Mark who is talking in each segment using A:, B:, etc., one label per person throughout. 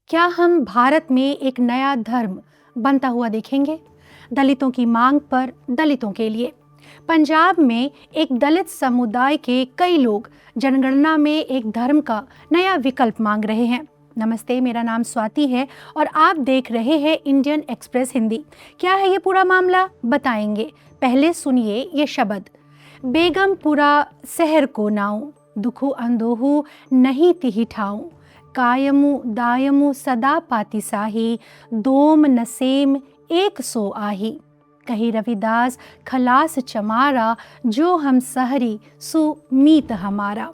A: क्या हम भारत में एक नया धर्म बनता हुआ देखेंगे? दलितों की मांग पर दलितों के लिए पंजाब में एक दलित समुदाय के कई लोग जनगणना में एक धर्म का नया विकल्प मांग रहे हैं। नमस्ते, मेरा नाम स्वाति है और आप देख रहे हैं इंडियन एक्सप्रेस हिंदी। क्या है ये पूरा मामला, बताएंगे। पहले सुनिए ये शब्द। बेगमपुरा शहर को नाऊं, दुखु अंदोहु नहीं तिही ठाऊं, कायमु दायमु सदा पाती साही, दोम नसेम एक सो आही। कही रविदास खलास चमारा, जो हम सहरी सुमीत हमारा।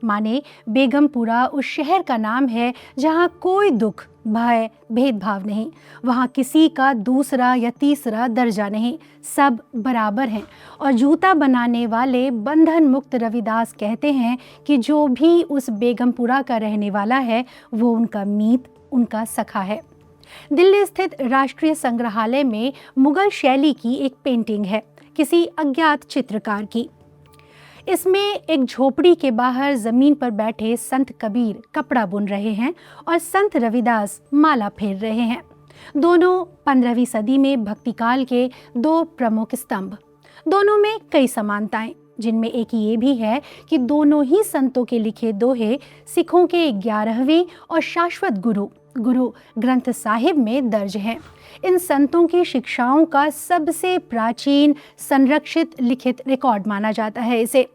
A: माने बेगमपुरा उस शहर का नाम है जहाँ कोई दुख, भय, भेदभाव नहीं। वहाँ किसी का दूसरा या तीसरा दर्जा नहीं, सब बराबर हैं। और जूता बनाने वाले बंधन मुक्त रविदास कहते हैं कि जो भी उस बेगमपुरा का रहने वाला है वो उनका मीत, उनका सखा है। दिल्ली स्थित राष्ट्रीय संग्रहालय में मुगल शैली की एक पेंटिंग है, किसी अज्ञात चित्रकार की। इसमें एक झोपड़ी के बाहर जमीन पर बैठे संत कबीर कपड़ा बुन रहे हैं और संत रविदास माला फेर रहे हैं। दोनों 15वीं सदी में भक्तिकाल के दो प्रमुख स्तंभ। दोनों में कई समानताएं, जिनमें एक ये भी है कि दोनों ही संतों के लिखे दोहे सिखों के 11वें और शाश्वत गुरु ग्रंथ साहिब में दर्ज हैं। इन संतों की शिक्षाओं का सबसे प्राचीन संरक्षित लिखित रिकॉर्ड माना जाता है इसे।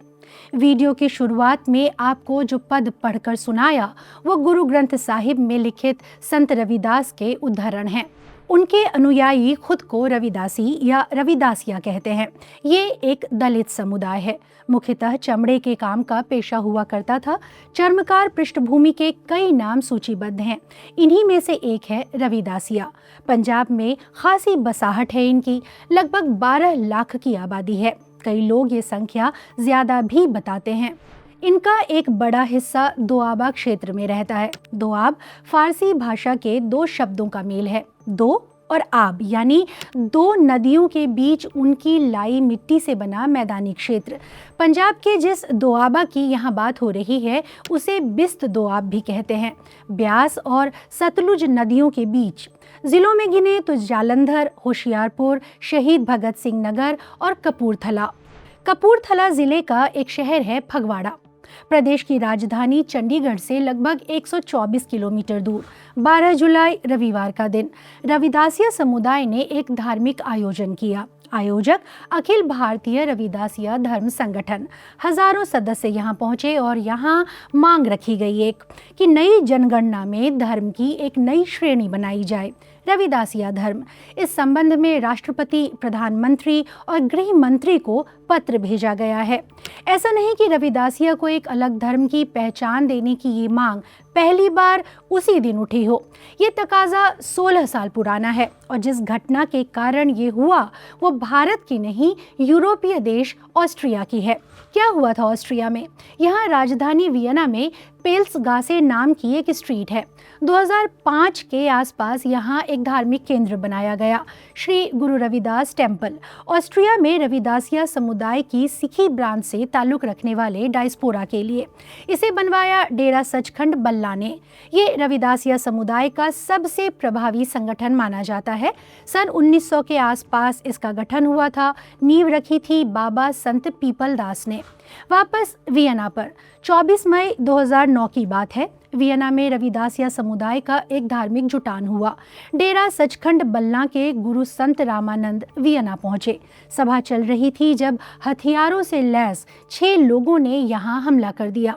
A: वीडियो की शुरुआत में आपको जो पद पढ़कर सुनाया वो गुरु ग्रंथ साहिब में लिखित संत रविदास के उद्धरण हैं। उनके अनुयायी खुद को रविदासी या रविदासिया कहते हैं। ये एक दलित समुदाय है, मुख्यतः चमड़े के काम का पेशा हुआ करता था। चर्मकार पृष्ठभूमि के कई नाम सूचीबद्ध हैं, इन्हीं में से एक है रविदासिया। पंजाब में खासी बसाहट है इनकी, लगभग 12 लाख की आबादी है। कई लोग ये संख्या ज्यादा भी बताते हैं। इनका एक बड़ा हिस्सा दोआबा क्षेत्र में रहता है। दोआब फारसी भाषा के दो शब्दों का मेल है, दो और आब, यानी दो नदियों के बीच उनकी लाई मिट्टी से बना मैदानी क्षेत्र। पंजाब के जिस दोआबा की यहाँ बात हो रही है उसे बिस्त दोआब भी कहते हैं। ब्यास और सतलुज नदियों के बीच जिलों में गिने तो जालंधर, होशियारपुर, शहीद भगत सिंह नगर और कपूरथला जिले का एक शहर है फगवाड़ा। प्रदेश की राजधानी चंडीगढ़ से लगभग 124 किलोमीटर दूर 12 जुलाई रविवार का दिन रविदासिया समुदाय ने एक धार्मिक आयोजन किया। आयोजक अखिल भारतीय रविदासिया धर्म संगठन। हजारों सदस्य यहाँ पहुंचे और यहाँ मांग रखी गई एक कि नई जनगणना में धर्म की एक नई श्रेणी बनाई जाए, रविदासिया धर्म। इस संबंध में राष्ट्रपति, प्रधानमंत्री और गृह मंत्री को पत्र भेजा गया है। ऐसा नहीं कि रविदासिया को एक अलग धर्म की पहचान देने की ये मांग पहली बार उसी दिन उठी हो। ये तकाजा 16 साल पुराना है और जिस घटना के कारण ये हुआ वो भारत की नहीं, यूरोपीय देश ऑस्ट्रिया की है। क्या हुआ था ऑस्ट्रिया में? यहाँ राजधानी वियना में पेल्सगासे नाम की एक स्ट्रीट है। 2005 के आसपास यहाँ एक धार्मिक केंद्र बनाया गया, श्री गुरु रविदास टेम्पल। ऑस्ट्रिया में रविदासिया समुदाय की सिखी ब्रांच से ताल्लुक रखने वाले डायस्पोरा के लिए इसे बनवाया डेरा सचखंड बल्ला ने। ये रविदासिया समुदाय का सबसे प्रभावी संगठन माना जाता है। सन 1900 के आसपास इसका गठन हुआ था। नींव रखी थी बाबा संत पीपल दास ने। वापस वियना पर 24 मई 2009 की बात है। वियना में रविदासिया समुदाय का एक धार्मिक जुटान हुआ। डेरा सचखंड बल्ला के गुरु संत रामानंद वियना पहुंचे। सभा चल रही थी जब हथियारों से लैस 6 लोगों ने यहां हमला कर दिया।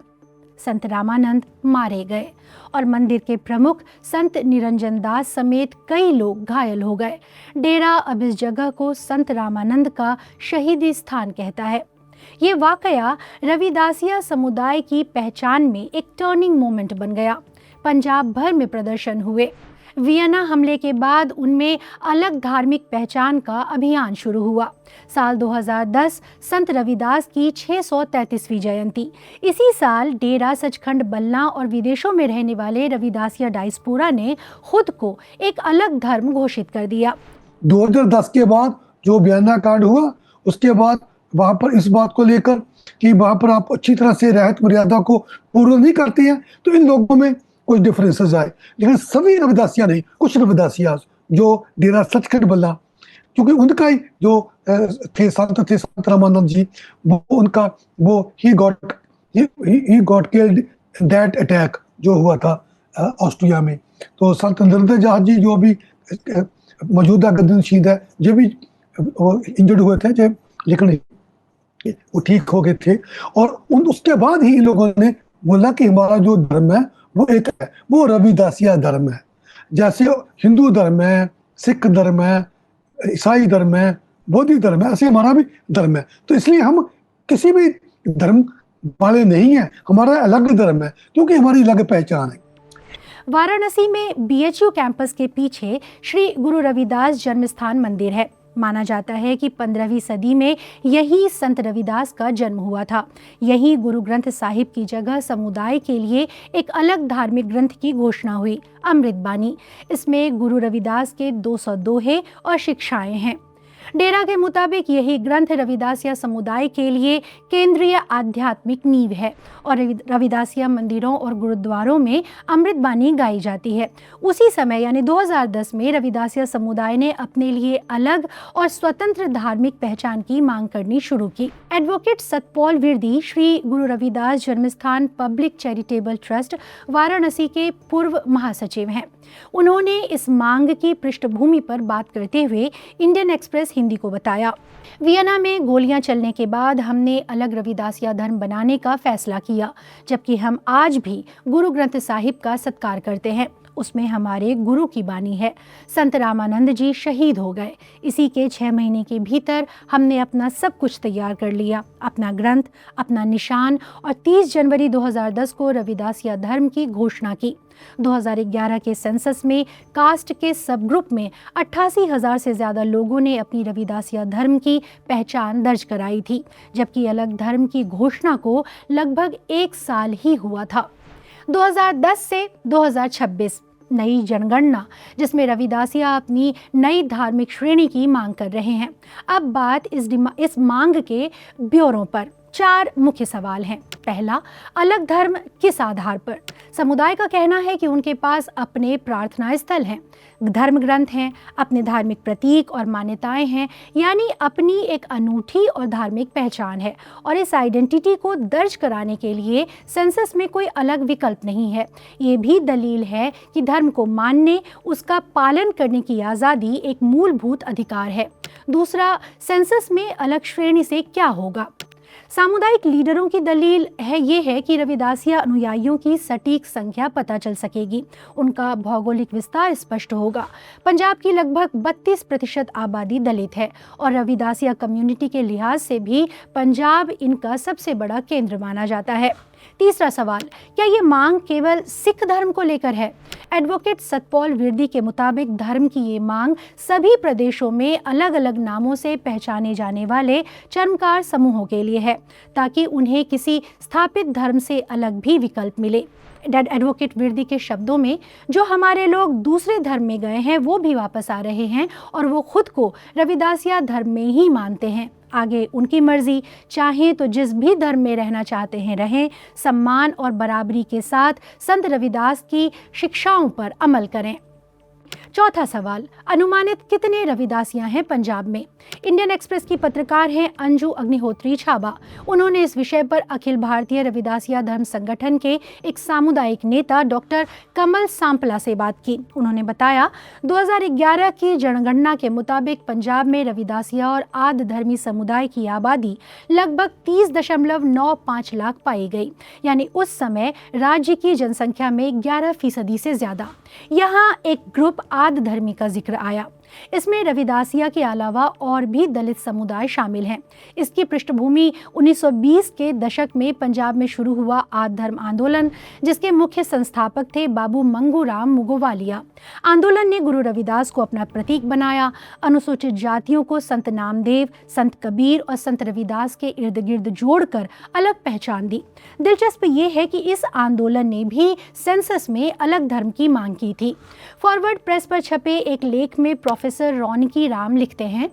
A: संत रामानंद मारे गए और मंदिर के प्रमुख संत निरंजन दास समेत कई लोग घायल हो गए। डेरा अब इस जगह को संत रामानंद का शहीदी स्थान कहता है। ये वाकया रविदासिया समुदाय की पहचान में एक टर्निंग मोमेंट बन गया। पंजाब भर में प्रदर्शन हुए। वियना हमले के बाद उनमें अलग धार्मिक पहचान का अभियान शुरू हुआ। साल 2010 संत रविदास की 633वीं जयंती। इसी साल डेरा सचखंड बल्ला और विदेशों में रहने वाले रविदासिया डायस्पोरा ने खुद को एक अलग धर्म घोषित कर दिया।
B: 2010 के बाद जो वियना कांड हुआ, उसके बाद वहां पर इस बात को लेकर कि वहां पर आप अच्छी तरह से रहत मर्यादा को पूर्ण नहीं करते हैं, तो इन लोगों में कुछ डिफरेंसेस आए, लेकिन सभी रविदासियां नहीं, कुछ रविदासियां जो डेरा सचखंड बल्ला, क्योंकि उनका ही जो थे संत रामानंद जी, वो उनका वो he got killed that attack जो हुआ था ऑस्ट्रिया में। तो संत नरेंद्र जहाज जी जो अभी मौजूदा गद्दीनशीद है, जो भी इंजर्ड हुए थे, जो लेकिन वो ठीक हो गए थे। और उसके बाद ही इन लोगों ने बोला कि हमारा जो धर्म है वो एक है, वो रविदासिया धर्म है। जैसे हिंदू धर्म है, सिख धर्म है, ईसाई धर्म है, बौद्ध धर्म है, ऐसे हमारा भी धर्म है। तो इसलिए हम किसी भी धर्म वाले नहीं है, हमारा अलग धर्म है, क्योंकि हमारी अलग पहचान है।
A: वाराणसी में बीएचयू कैंपस के पीछे श्री गुरु रविदास जन्म स्थान मंदिर है। माना जाता है कि 15वीं सदी में यही संत रविदास का जन्म हुआ था। यही गुरु ग्रंथ साहिब की जगह समुदाय के लिए एक अलग धार्मिक ग्रंथ की घोषणा हुई, अमृत बानी। इसमें गुरु रविदास के 200 दोहे और शिक्षाएं हैं। डेरा के मुताबिक यही ग्रंथ रविदासिया समुदाय के लिए केंद्रीय आध्यात्मिक नींव है और रविदासिया मंदिरों और गुरुद्वारों में अमृत बानी गाई जाती है। उसी समय यानी 2010 में रविदासिया समुदाय ने अपने लिए अलग और स्वतंत्र धार्मिक पहचान की मांग करनी शुरू की। एडवोकेट सतपाल विरदी श्री गुरु रविदास जन्मस्थान पब्लिक चैरिटेबल ट्रस्ट वाराणसी के पूर्व महासचिव हैं। उन्होंने इस मांग की पृष्ठभूमि पर बात करते हुए इंडियन एक्सप्रेस हिंदी को बताया, वियना में गोलियां चलने के बाद हमने अलग रविदासिया धर्म बनाने का फैसला किया, जबकि हम आज भी गुरु ग्रंथ साहिब का सत्कार करते हैं। उसमें हमारे गुरु की बानी है। संत रामानंद जी शहीद हो गए। इसी के 6 महीने के भीतर हमने अपना सब कुछ तैयार कर लिया, अपना ग्रंथ, अपना निशान, और 30 जनवरी 2010 को रविदासिया धर्म की घोषणा की। 2011 के सेंसस में कास्ट के सब ग्रुप में 88,000 से ज़्यादा लोगों ने अपनी रविदासिया धर्म की पहचान दर्ज कराई थी, जबकि अलग धर्म की घोषणा को लगभग 1 साल ही हुआ था। 2010 से 2026 नई जनगणना, जिसमें रविदासिया अपनी नई धार्मिक श्रेणी की मांग कर रहे हैं। अब बात इस मांग के ब्यौरों पर। 4 मुख्य सवाल हैं। पहला, अलग धर्म किस आधार पर? समुदाय का कहना है कि उनके पास अपने प्रार्थना स्थल हैं, धर्म ग्रंथ हैं, अपने धार्मिक प्रतीक और मान्यताएं हैं, यानी अपनी एक अनूठी और धार्मिक पहचान है, और इस आइडेंटिटी को दर्ज कराने के लिए सेंसस में कोई अलग विकल्प नहीं है। ये भी दलील है कि धर्म को मानने, उसका पालन करने की आज़ादी एक मूलभूत अधिकार है। दूसरा, सेंसस में अलग श्रेणी से क्या होगा? सामुदायिक लीडरों की दलील ये है कि रविदासिया अनुयायियों की सटीक संख्या पता चल सकेगी, उनका भौगोलिक विस्तार स्पष्ट होगा। पंजाब की लगभग 32% आबादी दलित है और रविदासिया कम्युनिटी के लिहाज से भी पंजाब इनका सबसे बड़ा केंद्र माना जाता है। तीसरा सवाल, क्या ये मांग केवल सिख धर्म को लेकर है? एडवोकेट सतपाल विरदी के मुताबिक धर्म की ये मांग सभी प्रदेशों में अलग अलग नामों से पहचाने जाने वाले चर्मकार समूहों के लिए है, ताकि उन्हें किसी स्थापित धर्म से अलग भी विकल्प मिले। एडवोकेट विरदी के शब्दों में, जो हमारे लोग दूसरे धर्म में गए हैं वो भी वापस आ रहे हैं और वो खुद को रविदासिया धर्म में ही मानते हैं। आगे उनकी मर्जी, चाहें तो जिस भी धर्म में रहना चाहते हैं रहें, सम्मान और बराबरी के साथ संत रविदास की शिक्षाओं पर अमल करें। चौथा सवाल, अनुमानित कितने रविदासियां हैं पंजाब में? इंडियन एक्सप्रेस की पत्रकार हैं अंजू अग्निहोत्री छाबा। उन्होंने इस विषय पर अखिल भारतीय रविदासिया धर्म संगठन के एक सामुदायिक नेता डॉक्टर कमल सांपला से बात की। उन्होंने बताया, 2011 की जनगणना के मुताबिक पंजाब में रविदासिया और आदि धर्मी समुदाय की आबादी लगभग 30.95 लाख पाई गई, यानी उस समय राज्य की जनसंख्या में 11% से ज्यादा। यहाँ एक ग्रुप आदि धर्मी का जिक्र आया। इसमें रविदासिया के अलावा और भी दलित समुदाय शामिल हैं। इसकी पृष्ठभूमि 1920 के दशक में पंजाब में शुरू हुआ आदि धर्म आंदोलन, जिसके मुख्य संस्थापक थे बाबू मंगूराम मुगोवालिया। आंदोलन ने गुरु रविदास को अपना प्रतीक बनाया, अनुसूचित जातियों को संत नामदेव, संत कबीर और संत रविदास के इर्द गिर्द जोड़कर अलग पहचान दी। दिलचस्प ये है कि इस आंदोलन ने भी सेंसस में अलग धर्म की मांग की थी। फॉरवर्ड प्रेस पर छपे एक लेख में प्रोफेसर रौनकी राम लिखते हैं,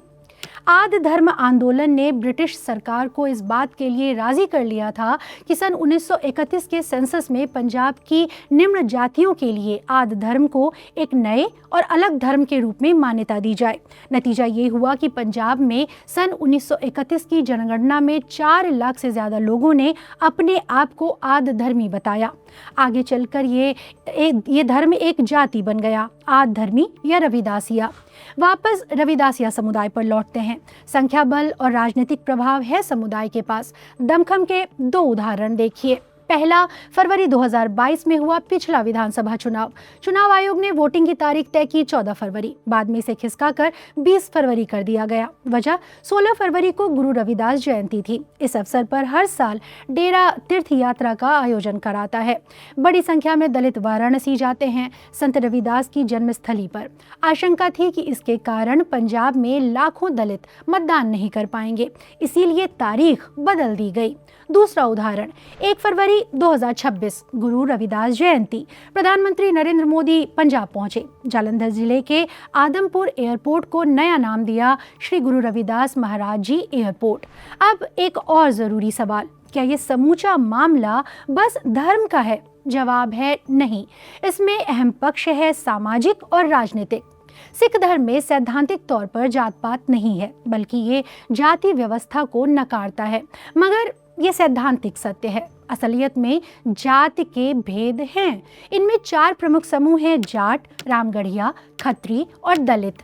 A: आद धर्म आंदोलन ने ब्रिटिश सरकार को इस बात के लिए राजी कर लिया था कि सन 1931 के सेंसस में पंजाब की निम्न जातियों के लिए आद धर्म को एक नए और अलग धर्म के रूप में मान्यता दी जाए। नतीजा ये हुआ कि पंजाब में सन 1931 की जनगणना में 4 लाख से ज़्यादा लोगों ने अपने आप को आद धर्मी बताया। आगे चलकर ये धर्म एक जाति बन गया, आद धर्मी या रविदासिया। वापस रविदासिया समुदाय पर लौटते हैं। संख्या बल और राजनीतिक प्रभाव है समुदाय के पास। दमखम के 2 उदाहरण देखिए। पहला फरवरी 2022 में हुआ पिछला विधानसभा चुनाव आयोग ने वोटिंग की तारीख तय की 14 फरवरी, बाद में इसे खिसकाकर 20 फरवरी कर दिया गया। वजह 16 फरवरी को गुरु रविदास जयंती थी। इस अवसर पर हर साल डेरा तीर्थ यात्रा का आयोजन कराता है। बड़ी संख्या में दलित वाराणसी जाते हैं, संत रविदास की जन्मस्थली पर। आशंका थी कि इसके कारण पंजाब में लाखों दलित मतदान नहीं कर पाएंगे, इसीलिए तारीख बदल दी गई। दूसरा उदाहरण 1 फरवरी 2026 गुरु रविदास जयंती। प्रधानमंत्री नरेंद्र मोदी पंजाब पहुंचे। जालंधर जिले के आदमपुर एयरपोर्ट को नया नाम दिया श्री गुरु रविदास महाराज जी एयरपोर्ट। अब एक और जरूरी सवाल, क्या ये समूचा मामला बस धर्म का है? जवाब है नहीं। इसमें अहम पक्ष है सामाजिक और राजनीतिक। सिख धर्म में सैद्धांतिक तौर पर जात पात नहीं है, बल्कि ये जाति व्यवस्था को नकारता है। मगर ये सैद्धांतिक सत्य है। असलियत में जाति के भेद हैं। इनमें 4 प्रमुख समूह हैं: जाट, रामगढ़िया, खत्री और दलित।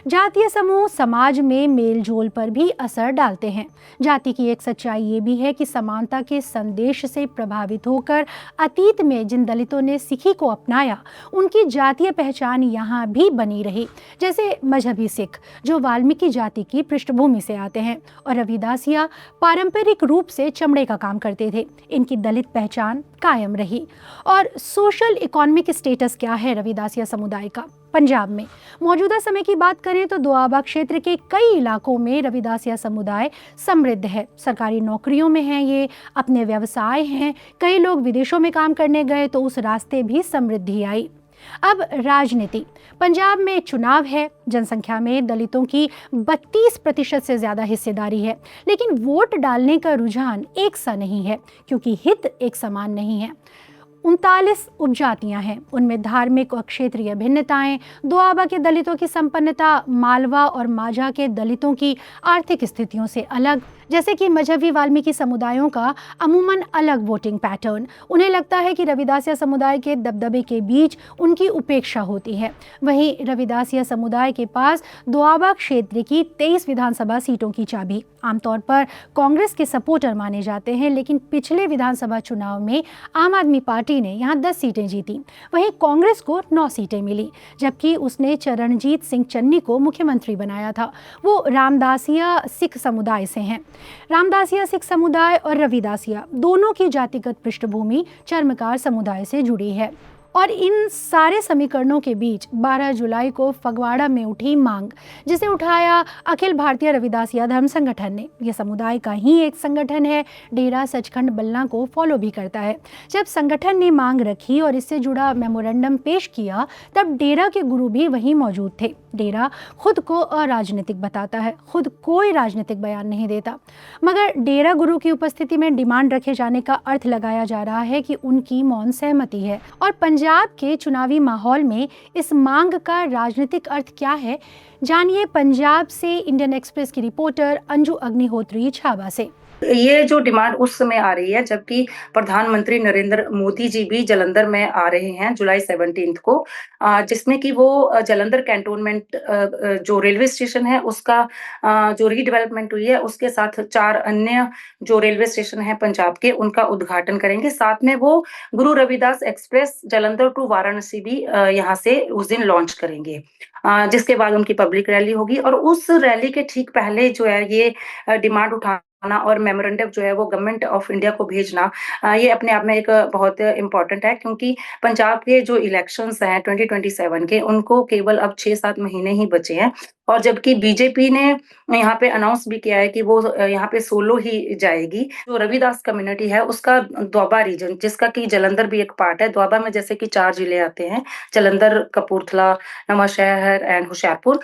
A: जातीय समूह समाज में मेलजोल पर भी असर डालते हैं। जाति की एक सच्चाई ये भी है कि समानता के संदेश से प्रभावित होकर अतीत में जिन दलितों ने सिखी को अपनाया, उनकी जातीय पहचान यहाँ भी बनी रही। जैसे मजहबी सिख जो वाल्मीकि जाति की पृष्ठभूमि से आते हैं, और रविदासिया पारंपरिक रूप से चमड़े का काम करते थे। इनकी दलित पहचान कायम रही। और सोशल इकोनॉमिक स्टेटस क्या है रविदासिया समुदाय का? पंजाब में मौजूदा समय की बात करें तो दोआबा क्षेत्र के कई इलाकों में रविदासिया समुदाय समृद्ध है। सरकारी नौकरियों में है, ये अपने व्यवसाय हैं। कई लोग विदेशों में काम करने गए तो उस रास्ते भी समृद्धि आई। अब राजनीति। पंजाब में चुनाव है। जनसंख्या में दलितों की 32% से ज्यादा हिस्सेदारी है, लेकिन वोट डालने का रुझान एक सा नहीं है, क्योंकि हित एक समान नहीं है। 39 उपजातियां हैं, उनमें धार्मिक और क्षेत्रीय भिन्नताएं, दोआबा के दलितों की संपन्नता मालवा और माझा के दलितों की आर्थिक स्थितियों से अलग। जैसे कि मजहबी वाल्मीकि समुदायों का अमूमन अलग वोटिंग पैटर्न। उन्हें लगता है कि रविदासिया समुदाय के दबदबे के बीच उनकी उपेक्षा होती है। वहीं रविदासिया समुदाय के पास दोआबा क्षेत्र की 23 विधानसभा सीटों की चाबी। आमतौर पर कांग्रेस के सपोर्टर माने जाते हैं, लेकिन पिछले विधानसभा चुनाव में आम आदमी पार्टी ने यहाँ 10 सीटें जीती। वहीं कांग्रेस को 9 सीटें मिली, जबकि उसने चरणजीत सिंह चन्नी को मुख्यमंत्री बनाया था। वो रामदासिया सिख समुदाय से हैं। रामदासिया सिख समुदाय और रविदासिया दोनों की जातिगत पृष्ठभूमि चर्मकार समुदाय से जुड़ी है। और इन सारे समीकरणों के बीच 12 जुलाई को फगवाड़ा में उठी मांग, जिसे उठाया अखिल भारतीय रविदासिया धर्म संगठन ने। यह समुदाय का ही एक संगठन है, डेरा सचखंड बल्ला को फॉलो भी करता है। जब संगठन ने मांग रखी और इससे जुड़ा मेमोरेंडम पेश किया, तब डेरा के गुरु भी वहीं मौजूद थे। डेरा खुद को अराजनीतिक बताता है, खुद कोई राजनीतिक बयान नहीं देता, मगर डेरा गुरु की उपस्थिति में डिमांड रखे जाने का अर्थ लगाया जा रहा है कि उनकी मौन सहमति है। और पंजाब के चुनावी माहौल में इस मांग का राजनीतिक अर्थ क्या है, जानिए पंजाब से इंडियन एक्सप्रेस की रिपोर्टर अंजू अग्निहोत्री छाबा से।
C: ये जो डिमांड उस समय आ रही है जबकि प्रधानमंत्री नरेंद्र मोदी जी भी जलंधर में आ रहे हैं जुलाई 17 को, जिसमें कि वो जलंधर कैंटोनमेंट जो रेलवे स्टेशन है उसका जो रीडेवलपमेंट हुई है उसके साथ 4 अन्य जो रेलवे स्टेशन है पंजाब के उनका उद्घाटन करेंगे। साथ में वो गुरु रविदास एक्सप्रेस जलंधर टू वाराणसी भी यहाँ से उस दिन लॉन्च करेंगे, जिसके बाद उनकी पब्लिक रैली होगी। और उस रैली के ठीक पहले जो है ये डिमांड उठाना और मेमोरेंडम जो है वो गवर्नमेंट ऑफ इंडिया को भेजना, ये अपने आप में एक बहुत इम्पोर्टेंट है, क्योंकि पंजाब के जो इलेक्शंस हैं 2027 के, उनको केवल अब 6-7 महीने ही बचे हैं। और जबकि बीजेपी ने यहाँ पे अनाउंस भी किया है कि वो यहाँ पे सोलो ही जाएगी। जो रविदास कम्युनिटी है उसका दोआबा रीजन, जिसका कि जलंधर भी एक पार्ट है, दोआबा में जैसे कि 4 जिले आते हैं, जलंधर, कपूरथला, नवांशहर एंड होशियारपुर।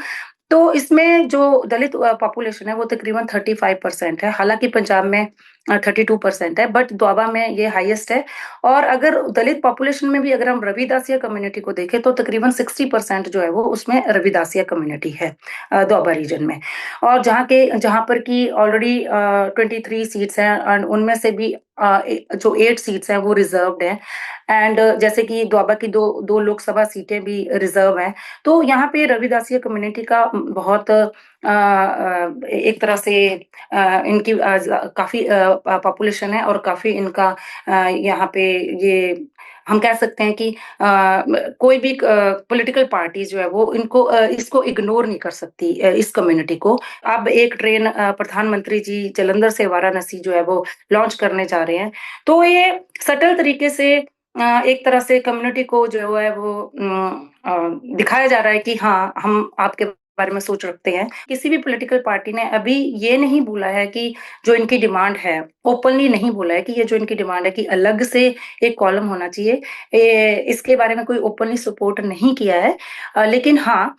C: तो इसमें जो दलित पॉपुलेशन है वो तकरीबन 35% है, हालाँकि पंजाब में 32% है, बट दोआबा में ये हाईएस्ट है। और अगर दलित पॉपुलेशन में भी अगर हम रविदासिया कम्युनिटी को देखें तो तकरीबन 60% जो है वो उसमें रविदासिया कम्युनिटी है दोआबा रीजन में। और जहाँ पर कि ऑलरेडी 23 सीट्स हैं एंड उनमें से भी जो 8 सीट्स हैं वो रिजर्व्ड हैं। एंड जैसे कि दोआबा की दो लोकसभा सीटें भी रिजर्व हैं। तो यहाँ पे रविदासिया कम्युनिटी का बहुत एक तरह से इनकी काफी पॉपुलेशन है और काफी इनका यहाँ पे ये हम कह सकते हैं कि कोई भी पॉलिटिकल पार्टी जो है वो इसको इग्नोर नहीं कर सकती इस कम्युनिटी को। अब एक ट्रेन प्रधानमंत्री जी जालंधर से वाराणसी जो है वो लॉन्च करने जा रहे हैं। तो ये सटल तरीके से एक तरह से कम्युनिटी को जो है वो दिखाया जा रहा है कि हाँ, हम आपके बारे में सोच रखते हैं। किसी भी पॉलिटिकल पार्टी ने अभी ये नहीं बोला है कि जो इनकी डिमांड है, ओपनली नहीं बोला है कि ये जो इनकी डिमांड है कि अलग से एक कॉलम होना चाहिए। इसके बारे में कोई ओपनली सपोर्ट नहीं किया है। लेकिन हाँ,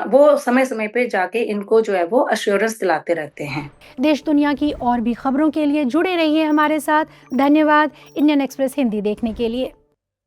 C: वो समय-समय पे जाके इनको जो है वो अश्योरेंस दिलाते रहते हैं।
A: देश दुनिया की और भी खबरों के लिए जुड़े रहिए हमारे साथ। धन्यवाद इंडियन एक्सप्रेस हिंदी देखने के लिए।